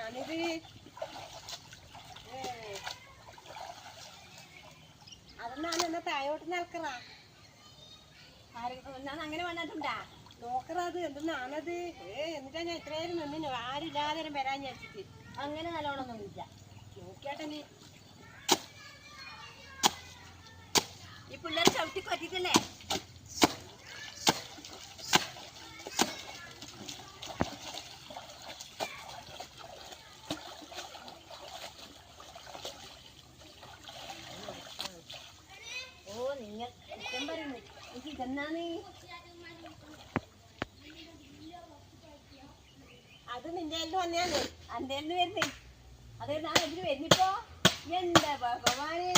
ഞാനിത് അതെന്നാണ് എന്നാ തായോട്ട് നിൽക്കറാ ഞാൻ അങ്ങനെ വന്നിട്ടുണ്ടാ നോക്കറത് എന്തെന്നാണത് എന്നിട്ടാ ഞാൻ ഇത്രയും നിന്നു ആരില്ലാതെ വരാൻ വിചാരിച്ചിട്ട് അങ്ങനെ നല്ലോണമൊന്നും ഇല്ല നോക്കിയാട്ടെ നീ ഈ പിള്ളേർ ചവിട്ടി പറ്റിട്ടല്ലേ ഓ നിങ്ങൾ കുറ്റം പറയുന്നു എനിക്ക് ഇതെന്നാണ് അത് നിന്റെ വന്നെയാണ് അന്റെ വരുന്നേ അതെ ഞാൻ ഇതിന് വരുന്നിപ്പോ എന്താ ഭഗവാനേ